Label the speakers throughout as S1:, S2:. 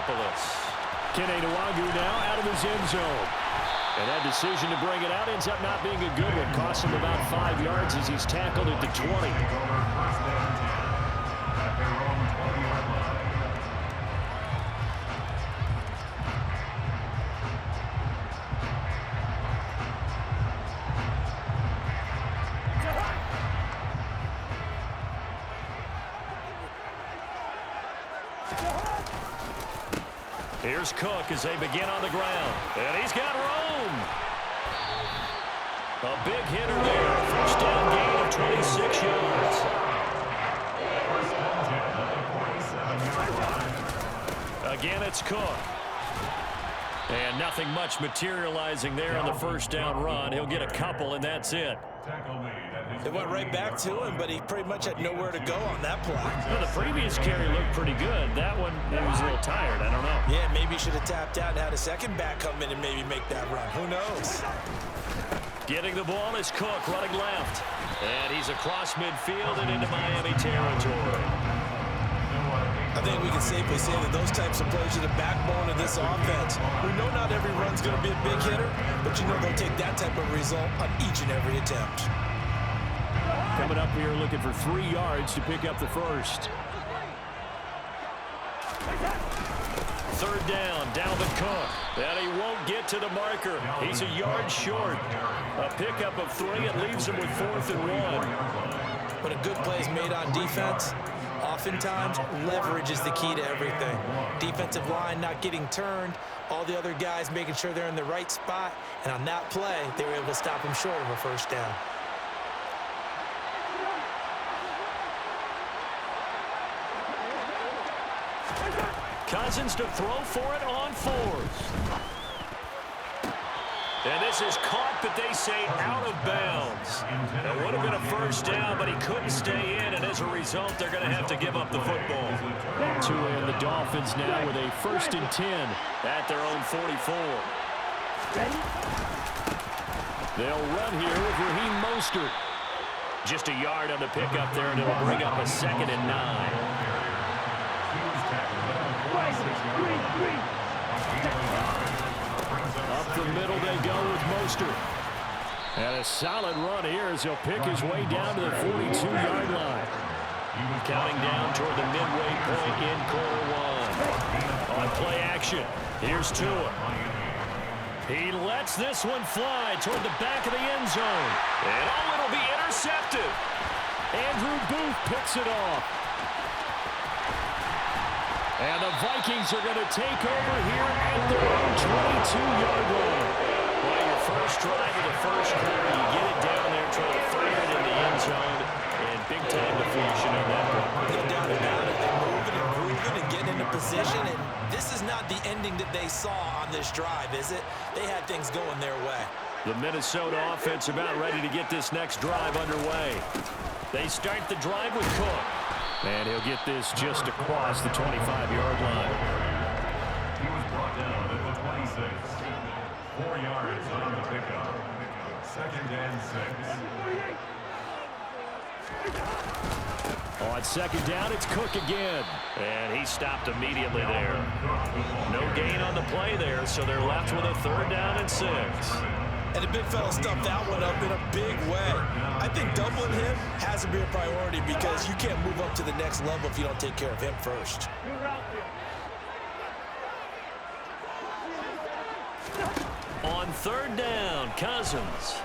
S1: Indianapolis.
S2: Kenewagu now out of his end zone. And that decision to bring it out ends up not being a good one. Costs him about 5 yards as he's tackled at the 20. Here's Cook as they begin on the ground. And he's got room. A big hitter there. First down gain of 26 yards. Again, it's Cook. And nothing much materializing there on the first down run. He'll get a couple, and that's it.
S3: It went right back to him, but he pretty much had nowhere to go on that play.
S2: Well, the previous carry looked pretty good. That one, he was a little tired. I don't know.
S3: Yeah, maybe he should have tapped out and had a second back come in and maybe make that run. Who knows?
S2: Getting the ball is Cook, running left. And he's across midfield and into Miami territory.
S3: I think we can safely say that those types of plays are the backbone of this offense. We know not every run's going to be a big hitter, but you know they'll take that type of result on each and every attempt.
S2: Coming up here looking for 3 yards to pick up the first. Third down, Dalvin Cook. And he won't get to the marker. He's a yard short. A pickup of 3. It leaves him with 4th and 1.
S3: When a good play is made on defense, oftentimes leverage is the key to everything. Defensive line not getting turned, all the other guys making sure they're in the right spot, and on that play, they were able to stop him short of a first down.
S2: Cousins to throw for it on 4th. And this is caught, but they say out of bounds. It would have been a first down, but he couldn't stay in, and as a result, they're going to have to give up the football. Tua and the Dolphins now with a 1st and 10 at their own 44. They'll run here with Raheem Mostert. Just a yard on the pickup there, and it'll bring up a 2nd and 9. Up the middle they go with Mostert. And a solid run here as he'll pick his way down to the 42-yard line. Counting down toward the midway point in quarter 1. On play action, here's Tua. He lets this one fly toward the back of the end zone. And it'll be intercepted. Andrew Booth picks it off. And the Vikings are going to take over here at their own 22-yard line. Well, your first drive of the first quarter, you get it down there, try to fire it in the end zone, and big-time deflection on that one.
S3: No doubt about it. They're moving and grooving and getting into position, and this is not the ending that they saw on this drive, is it? They had things going their way.
S2: The Minnesota offense about ready to get this next drive underway. They start the drive with Cook. And he'll get this just across the 25-yard line.
S4: He was brought down at the 26. 4 yards on the pickup. 2nd and 6.
S2: On 2nd down, it's Cook again. And he stopped immediately there. No gain on the play there, so they're left with a 3rd down and 6.
S3: And the big fella stuffed that one up in a big way. I think doubling him has to be a priority because you can't move up to the next level if you don't take care of him first.
S2: On 3rd down, Cousins.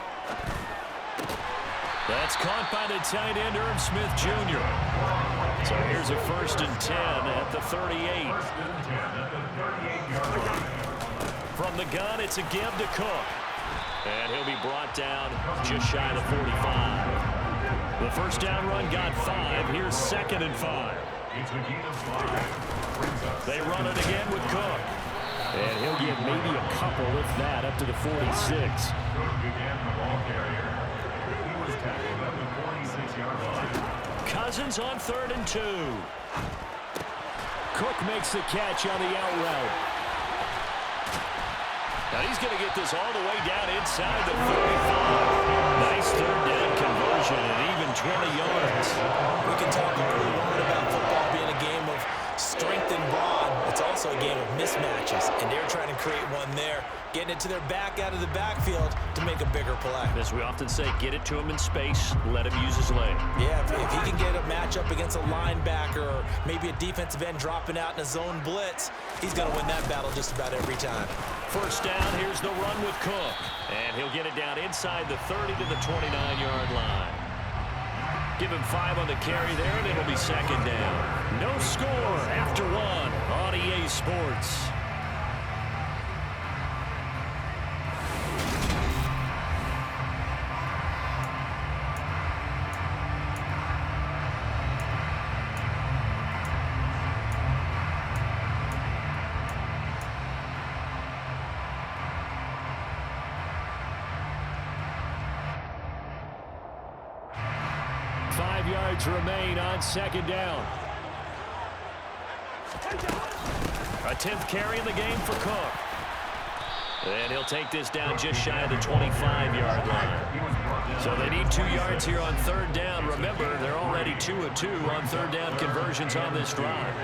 S2: That's caught by the tight end, Irv Smith Jr. So here's a 1st and 10 at the 38. From the gun, it's a give to Cook. And he'll be brought down just shy of the 45. The first down run got 5. Here's 2nd and 5. They run it again with Cook. And he'll get maybe a couple, if that, up to the 46. Cousins on 3rd and 2. Cook makes the catch on the out route. Now he's going to get this all the way down inside the 35. Nice 3rd down conversion and even 20 yards.
S3: We can talk all we want about football being a game of strength and brawn. It's also also a game of mismatches, and they're trying to create one there, getting it to their back out of the backfield to make a bigger play.
S2: As we often say, get it to him in space, let him use his leg.
S3: Yeah, if he can get a matchup against a linebacker or maybe a defensive end dropping out in a zone blitz, he's going to win that battle just about every time.
S2: First down, here's the run with Cook. And he'll get it down inside the 30 to the 29-yard line. Give him 5 on the carry there, and it'll be second down. No score after 1 on EA Sports. Remain on second down. A 10th carry in the game for Cook. And he'll take this down just shy of the 25-yard line. So they need 2 yards here on third down. Remember, they're already 2 of 2 on third down conversions on this drive.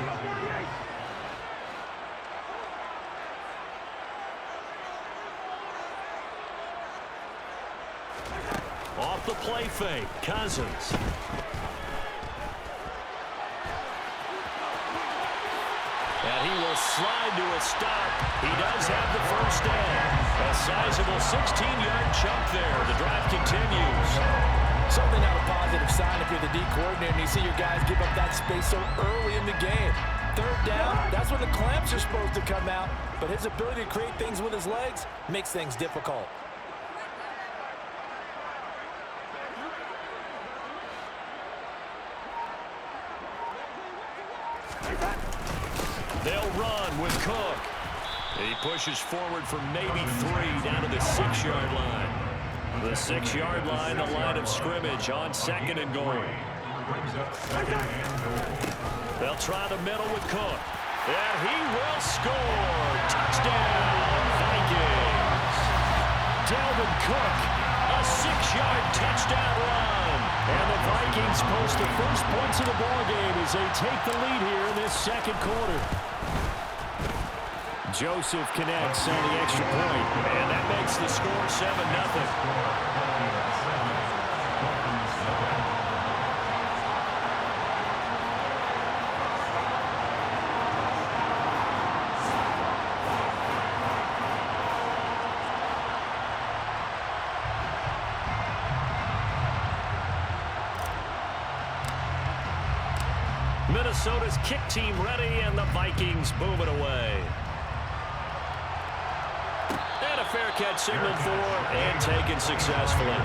S2: Off the play fake, Cousins. And he will slide to a stop. He does have the first down. A sizable 16-yard chunk there. The drive continues.
S3: Something not a positive sign if you're the D coordinator and you see your guys give up that space so early in the game. Third down, that's when the clamps are supposed to come out. But his ability to create things with his legs makes things difficult.
S2: They'll run with Cook. He pushes forward for maybe 3 down to the 6-yard line. The 6-yard line, the line of scrimmage on second and goal. They'll try the middle with Cook. And he will score. Touchdown, Vikings. Dalvin Cook, a 6-yard touchdown run. And the Vikings post the first points of the ballgame as they take the lead here in this second quarter. Joseph connects on the extra point, and that makes the score 7-0. Minnesota's kick team ready, and the Vikings move it away. And a fair catch signaled for and taken successfully.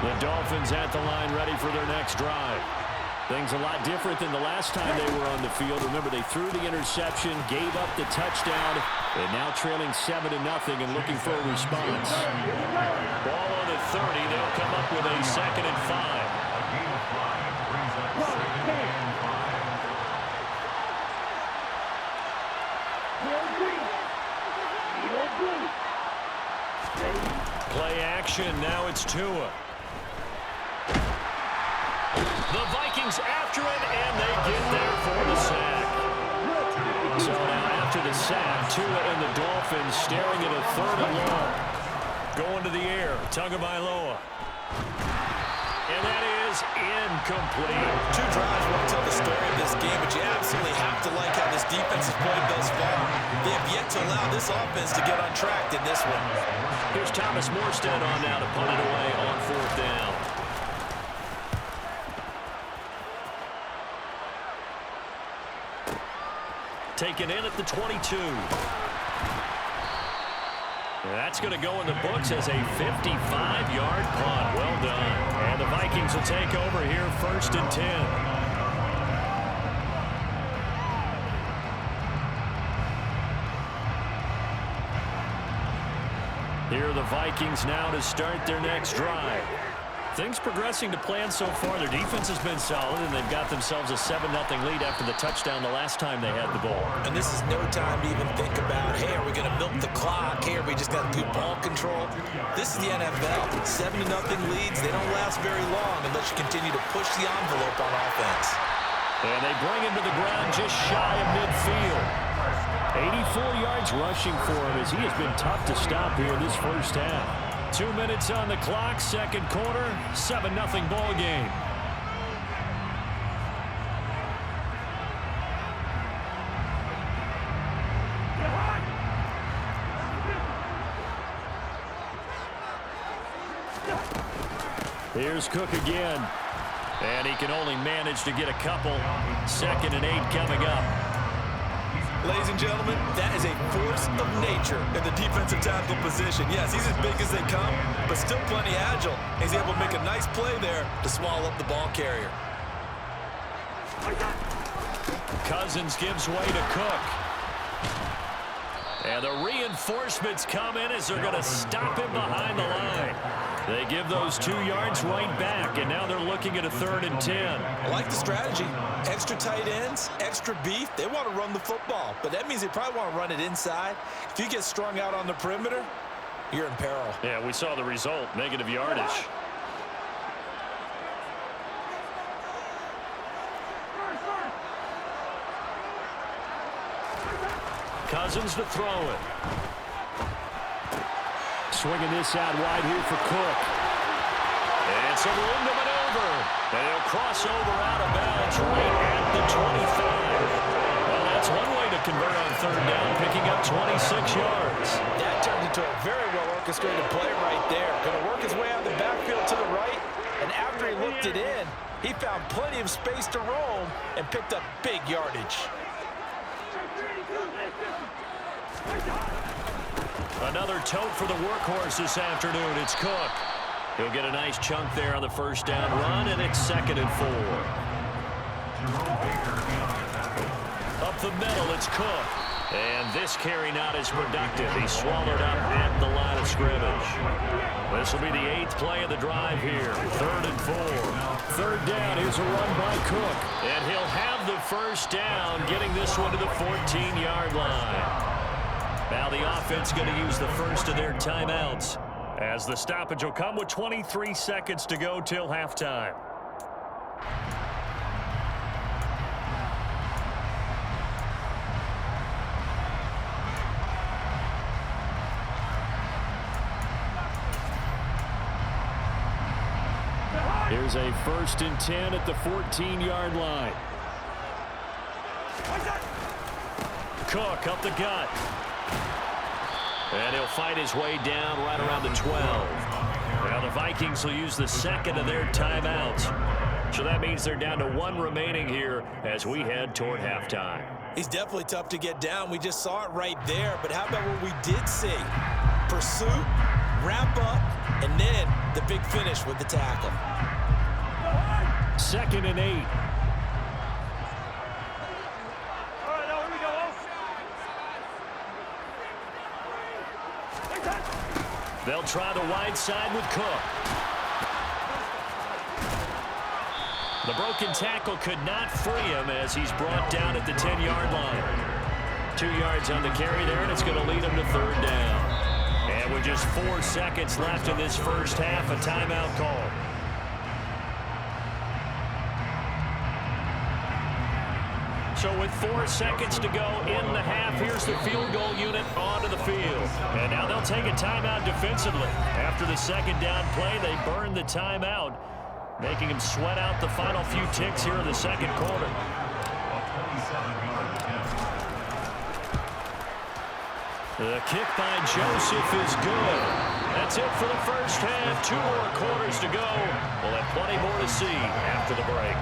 S2: The Dolphins at the line ready for their next drive. Things a lot different than the last time they were on the field. Remember, they threw the interception, gave up the touchdown, and now trailing 7-0 and looking for a response. Ball on the 30. They'll come up with a 2nd and 5. Play action. Now it's Tua. The Vikings after it, and they get there for the sack. So now after the sack, Tua and the Dolphins staring at a 3rd and long. Going to the air, Tagovailoa. And that is incomplete.
S3: 2 drives won't tell the story of this game, but you absolutely have to like how this defense has played thus far. They have yet to allow this offense to get on track in this one.
S2: Here's Thomas Morstead on now to punt it away on 4th down. Taken in at the 22. That's going to go in the books as a 55-yard punt. Well done. And the Vikings will take over here 1st and 10. Here are the Vikings now to start their next drive. things progressing to plan so far. Their defense has been solid, and they've got themselves a 7-0 lead after the touchdown the last time they had the ball.
S3: And this is no time to even think about, hey, are we going to milk the clock? Hey, are we just got good ball control? This is the NFL. 7-0 leads, they don't last very long unless you continue to push the envelope on offense.
S2: And they bring him to the ground just shy of midfield. 84 yards rushing for him as he has been tough to stop here this first half. 2 minutes on the clock, second quarter, 7-0 ball game. Here's Cook again. And he can only manage to get a couple. 2nd and 8 coming up.
S3: Ladies and gentlemen, that is a force of nature in the defensive tackle position. Yes, he's as big as they come, but still plenty agile. He's able to make a nice play there to swallow up the ball carrier.
S2: Cousins gives way to Cook. And the reinforcements come in as they're going to stop him behind the line. They give those 2 yards right back, and now they're looking at a 3rd and 10.
S3: I like the strategy. Extra tight ends, extra beef. They want to run the football, but that means they probably want to run it inside. If you get strung out on the perimeter, you're in peril.
S2: Yeah, we saw the result, negative yardage. Cousins to throw it. Swinging this out wide here for Cook. And some room to maneuver. And he'll cross over out of bounds right at the 25. Well, that's one way to convert on 3rd down, picking up 26 yards.
S3: That turned into a very well-orchestrated play right there. Going to work his way out of the backfield to the right. And after he looked it in, he found plenty of space to roam and picked up big yardage.
S2: Another tote for the workhorse this afternoon. It's Cook. He'll get a nice chunk there on the first down run, and it's 2nd and 4. Up the middle, it's Cook. And this carry not as productive. He's swallowed up at the line of scrimmage. This will be the 8th play of the drive here. 3rd and 4. 3rd down. Here's a run by Cook. And he'll have the first down, getting this one to the 14-yard line. Now the offense going to use the first of their timeouts as the stoppage will come with 23 seconds to go till halftime. Here's a 1st and 10 at the 14-yard line. Cook up the gut. And he'll fight his way down right around the 12. Now the Vikings will use the 2nd of their timeouts. So that means they're down to 1 remaining here as we head toward halftime.
S3: He's definitely tough to get down. We just saw it right there. But how about what we did see? Pursuit, wrap up, and then the big finish with the tackle.
S2: 2nd and 8. They'll try the wide side with Cook. The broken tackle could not free him as he's brought down at the 10-yard line. 2 yards on the carry there, and it's going to lead him to 3rd down. And with just 4 seconds left in this first half, a timeout call. So with 4 seconds to go in the half, here's the field goal unit onto the field. And now they'll take a timeout defensively. After the 2nd down play, they burn the timeout, making him sweat out the final few ticks here in the 2nd quarter. The kick by Joseph is good. That's it for the first half. 2 more quarters to go. We'll have plenty more to see after the break.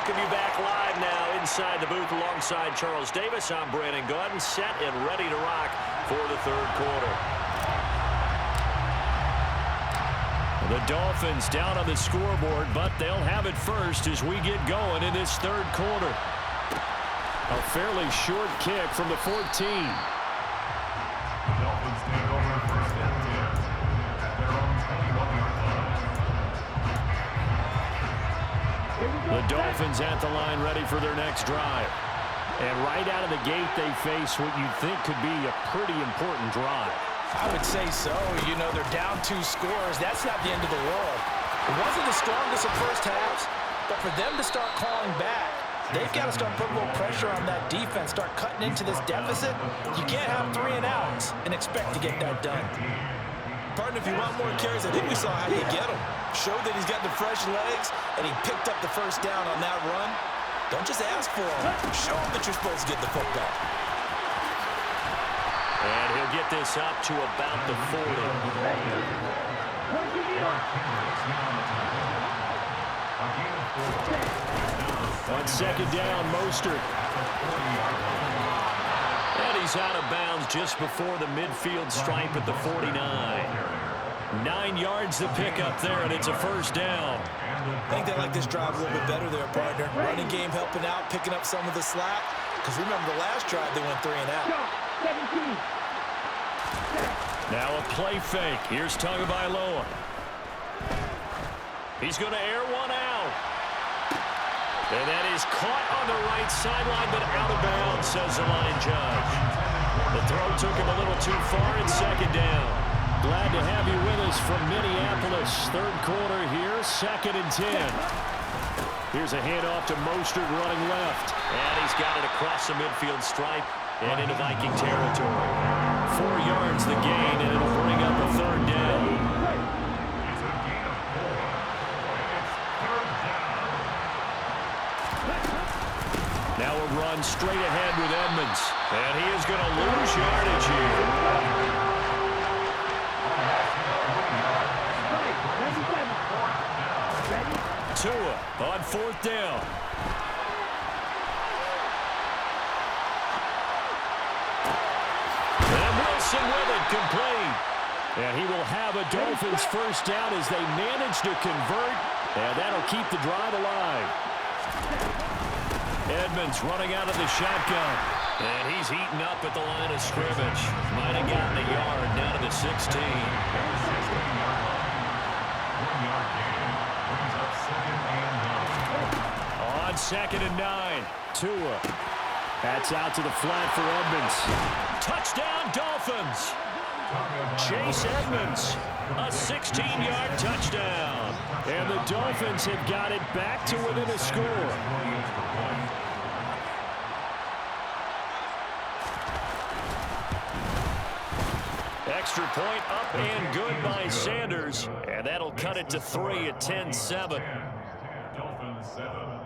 S2: welcome you back live now inside the booth alongside Charles Davis. I'm Brandon Gaudin, set and ready to rock for the third quarter. The Dolphins down on the scoreboard, but they'll have it first as we get going in this third quarter. A fairly short kick from the 14.
S4: The Dolphins take over first and 10 at their own 21-yard line.
S2: The Dolphins at the line ready for their next drive. And right out of the gate, they face what you'd think could be a pretty important drive.
S3: I would say so. You know, they're down 2 scores. That's not the end of the world. It wasn't the strongest of first halves, but for them to start calling back, they've got to start putting a little pressure on that defense, start cutting into this deficit. You can't have 3 and outs and expect to get that done.
S1: Partner, if you want more carries, I think we saw how you get him. Showed that he's got the fresh legs, and he picked up the first down on that run. Don't just ask for him. Show him that you're supposed to get the football.
S2: And he'll get this up to about the 40. On second down, Mostert. And he's out of bounds just before the midfield stripe at the 49. 9 yards to pick up there, and it's a first down.
S1: I think they like this drive a little bit better there, partner. Running game helping out, picking up some of the slack. Because remember, the last drive, they went 3 and out.
S2: Now a play fake. Here's Tagovailoa. He's going to air one out. And that is caught on the right sideline, but out of bounds, says the line judge. The throw took him a little too far in second down. Glad to have you with us from Minneapolis. Third quarter here, 2nd and 10. Here's a handoff to Mostert running left. And he's got it across the midfield stripe and into Viking territory. 4 yards the gain, and it'll bring up a third down.
S4: It's a gain of 4. It's third down.
S2: Now a run straight ahead with Edmonds. And he is going to lose yardage here. Tua on 4th down. And Wilson with it, complete. And he will have a Dolphins first down as they manage to convert. And that'll keep the drive alive. Edmonds running out of the shotgun. And he's eaten up at the line of scrimmage. Might have gotten a yard down to the 16. On 2nd and 9, Tua. That's out to the flat for Edmonds. Touchdown, Dolphins. Chase Edmonds, a 16-yard touchdown. And the Dolphins have got it back to within a score. Extra point up and good by Sanders. And that'll cut it to 3 at 10-7.
S4: Dolphins 7.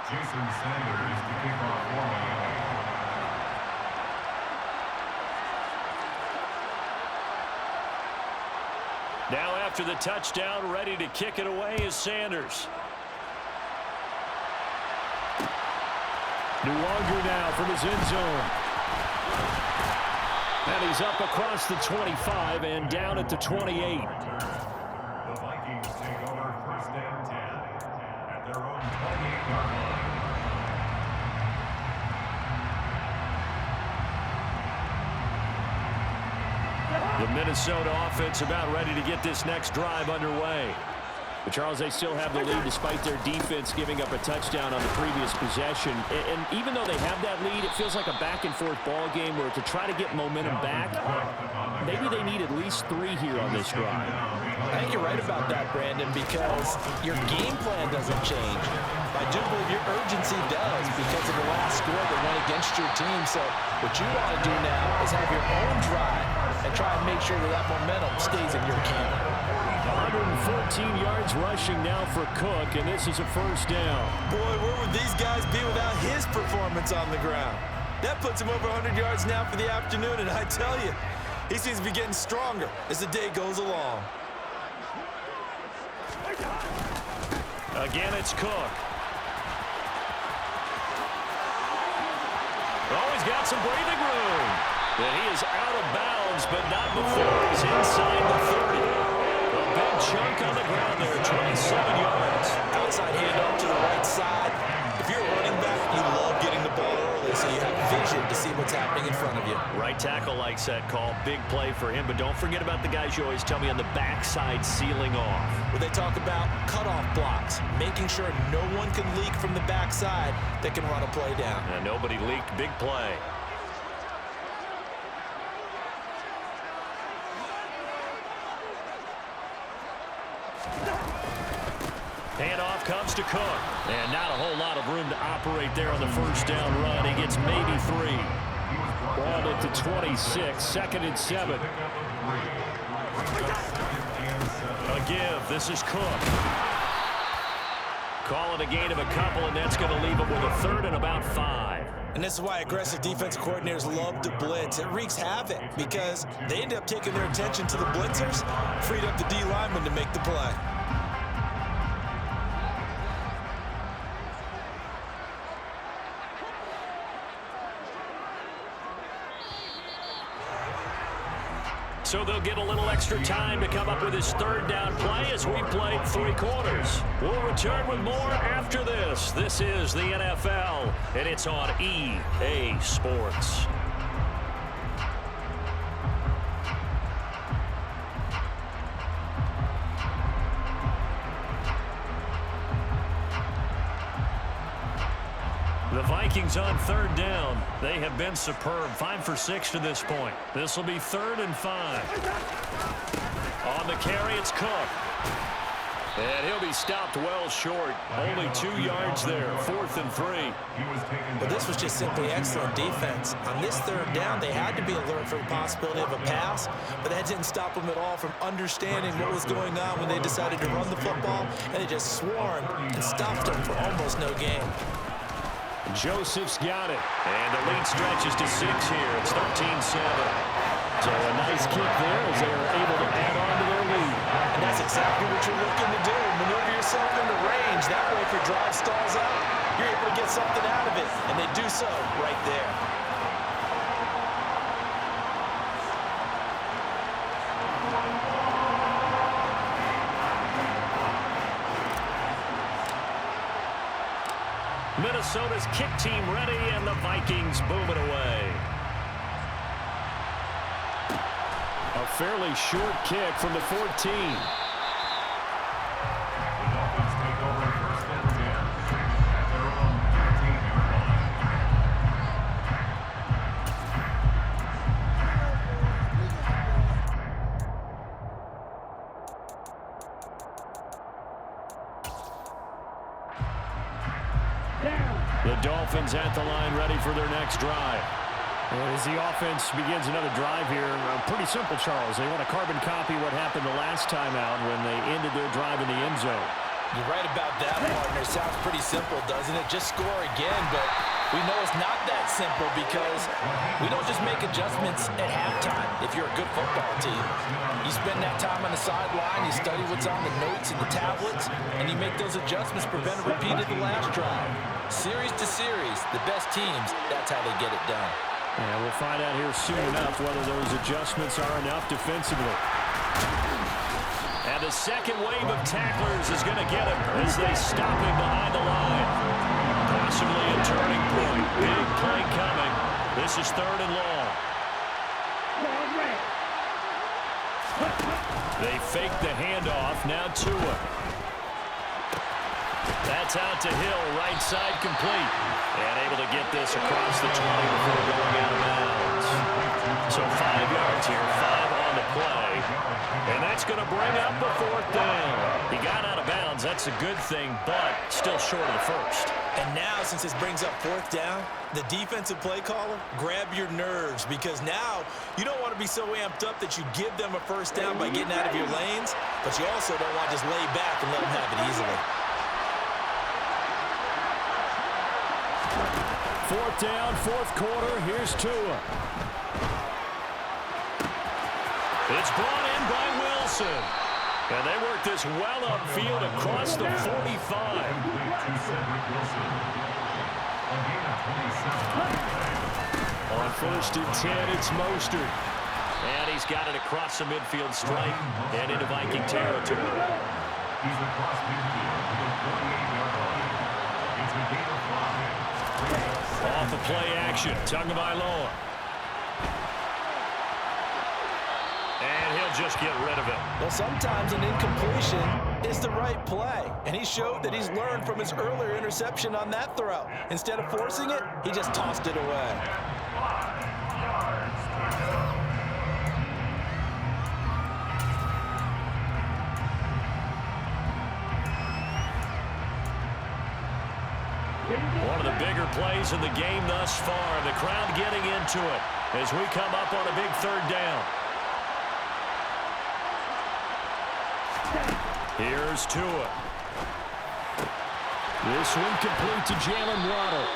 S4: Jason Sanders to kick off for Miami.
S2: Now after the touchdown, ready to kick it away is Sanders. Nuwanger now from his end zone. And he's up across the 25 and down at the 28.
S4: The Vikings take over first and 10 at their own 28-yard line.
S2: The Minnesota offense about ready to get this next drive underway. But Charles, they still have the lead despite their defense giving up a touchdown on the previous possession. And even though they have that lead, it feels like a back-and-forth ball game where to try to get momentum back, maybe they need at least 3 here on this drive.
S3: I think you're right about that, Brandon, because your game plan doesn't change. I do believe your urgency does because of the last score that went against your team. So what you want to do now is have your own drive and try and make sure that that momentum stays in your camp.
S2: 114 yards rushing now for Cook, and this is a first down.
S3: Boy, where would these guys be without his performance on the ground? That puts him over 100 yards now for the afternoon, and I tell you, he seems to be getting stronger as the day goes along.
S2: Again, it's Cook. Oh, he's got some breathing room. And he is out of bounds, but not before he's inside the 30. A big chunk on the ground there, 27 yards.
S3: Outside handoff to the right side. If you're a running back, you love getting the ball early so you have vision to see what's happening in front of you.
S2: Right tackle likes that call. Big play for him, but don't forget about the guys you always tell me on the backside sealing off.
S3: Where they talk about cutoff blocks, making sure no one can leak from the backside that can run a play down.
S2: And nobody leaked. Big play. Handoff comes to Cook. And not a whole lot of room to operate there on the first down run. He gets maybe 3. Ball at the 26, 2nd and 7. A give. This is Cook. Call it a gain of a couple, and that's going to leave him with a 3rd and about 5.
S3: And this is why aggressive defensive coordinators love to blitz. It wreaks havoc because they end up taking their attention to the blitzers, freed up the D lineman to make the play.
S2: So they'll get a little extra time to come up with his 3rd down play as we played 3 quarters. We'll return with more after this. This is the NFL, and it's on EA Sports. The Vikings on 3rd down. They have been superb. 5 for 6 to this point. This will be 3rd and 5. On the carry, it's Cook. And he'll be stopped well short. Only 2 yards there. 4th and 3.
S3: But this was just simply excellent defense. On this 3rd down, they had to be alert for the possibility of a pass, but that didn't stop them at all from understanding what was going on when they decided to run the football, and they just swarmed and stopped them for almost no gain.
S2: Joseph's got it. And the lead stretches to 6 here. It's 13-7. So a nice kick there as they are able to add on to their lead.
S3: And that's exactly what you're looking to do. Maneuver yourself into range. That way, if your drive stalls out, you're able to get something out of it. And they do so right there.
S2: Minnesota's kick team ready, and the Vikings boom it away. A fairly short kick from the 14.
S4: The Dolphins take over 1st and 10 at their own 13-yard line.
S2: The Dolphins at the line ready for their next drive. As the offense begins another drive here, pretty simple, Charles. They want to carbon copy what happened the last time out when they ended their drive in the end zone.
S3: You're right about that, partner. Sounds pretty simple, doesn't it? Just score again, but we know it's not that simple because we don't just make adjustments at halftime if you're a good football team. You spend that time on the sideline, you study what's on the notes and the tablets, and you make those adjustments, prevent a repeat of the last drive. Series to series, the best teams, that's how they get it done.
S2: And we'll find out here soon enough whether those adjustments are enough defensively. And the second wave of tacklers is going to get him as they stop him behind the line. Possibly a turning point. Big play coming. This is 3rd and long. They fake the handoff. Now Tua. That's out to Hill. Right side complete. And able to get this across the 20 before going out of bounds. So 5 yards here. 5 on the play. And that's going to bring up the 4th down. He got out of bounds. That's a good thing, but still short of the first.
S3: And now, since this brings up fourth down, the defensive play caller, grab your nerves, because now you don't want to be so amped up that you give them a first down by getting out of your lanes, but you also don't want to just lay back and let them have it easily.
S2: Fourth down, fourth quarter. Here's Tua. It's brought in by Wilson. And they work this well upfield across the 45. On first and 10, it's Mostert. And he's got it across the midfield stripe and into Viking territory.
S4: He's across midfield to the 48-yard line. It's a gain of 5.
S2: Off the play action, Tagovailoa. And he'll just get rid of it.
S3: Well, sometimes an incompletion is the right play, and he showed that he's learned from his earlier interception on that throw. Instead of forcing it, he just tossed it away.
S2: One of the bigger plays in the game thus far. The crowd getting into it as we come up on a big third down. Here's Tua. This one complete to Jalen Waddle.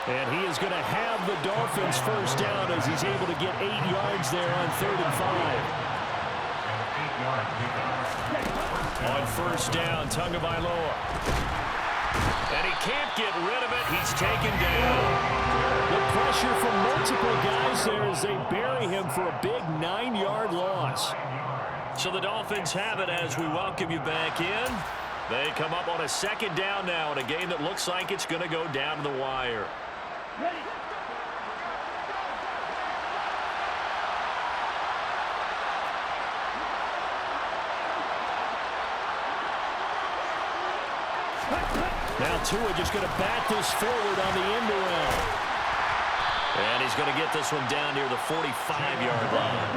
S2: And he is going to have the Dolphins first down as he's able to get 8 yards there on 3rd and 5. On first down, Tagovailoa. And he can't get rid of it. He's taken down. The pressure from multiple guys there as they bury him for a big 9-yard loss. So the Dolphins have it as we welcome you back in. They come up on a second down now in a game that looks like it's going to go down to the wire.
S5: Ready.
S2: Now Tua just going to bat this forward on the end around. And he's going to get this one down near the 45-yard line.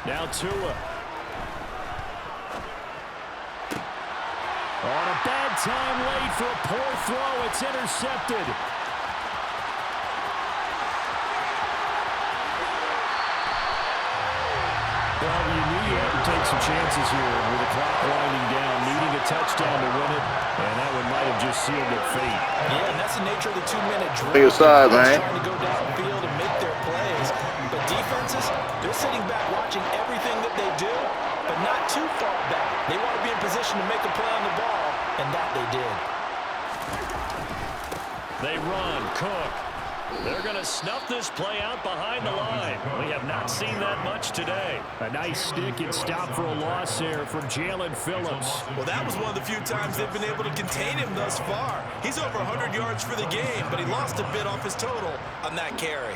S2: Now Tua. On a bad time late for a poor throw. It's intercepted. Well, you knew you had to take some chances here with the clock winding down, needing a touchdown to win it, and that one might have just sealed their fate.
S3: Yeah, and that's the nature of the 2-minute drill.
S6: Take a side, man.
S3: Trying to go downfield and make their plays. But defenses, they're sitting back watching everything that they do, but not too far back. They want to be in position to make a play on the ball, and that they did.
S2: They run. Cook. They're going to snuff this play out behind the line. We have not seen that much today. A nice stick and stop for a loss there from Jalen Phillips.
S3: Well, that was one of the few times they've been able to contain him thus far. He's over 100 yards for the game, but he lost a bit off his total on that carry.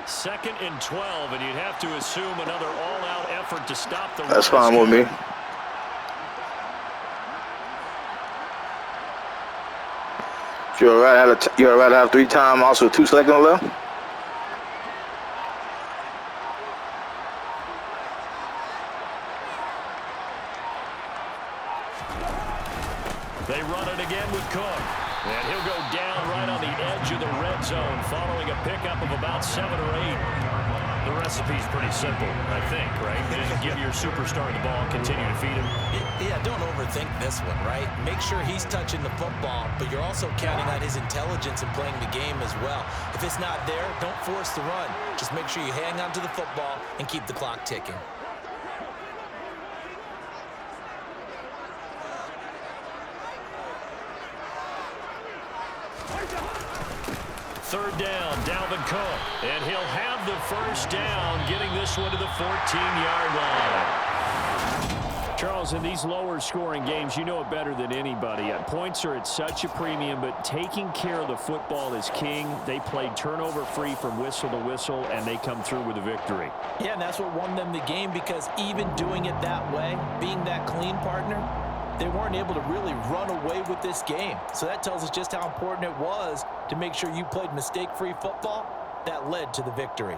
S2: Second and 12, and you'd have to assume another all-out effort to stop the run.
S6: That's fine with me. You're all right to have 3 timeouts with 2 seconds left?
S2: They run it again with Cook. And he'll go down right on the edge of the red zone following a pickup of about 7 or 8. The recipe's pretty simple, I think, right? Just give your superstar the ball and continue to feed him.
S3: Yeah, don't overthink this one, right? Make sure he's touching the football, but you're also counting on his intelligence in playing the game as well. If it's not there, don't force the run. Just make sure you hang on to the football and keep the clock ticking.
S2: Third down, Dalvin Cook. And he'll have the first down, getting this one to the 14-yard line. Charles, in these lower-scoring games, you know it better than anybody. Points are at such a premium, but taking care of the football is king. They played turnover-free from whistle to whistle, and they come through with a victory.
S3: Yeah, and that's what won them the game, because even doing it that way, being that clean partner, they weren't able to really run away with this game. So that tells us just how important it was to make sure you played mistake-free football. That led to the victory.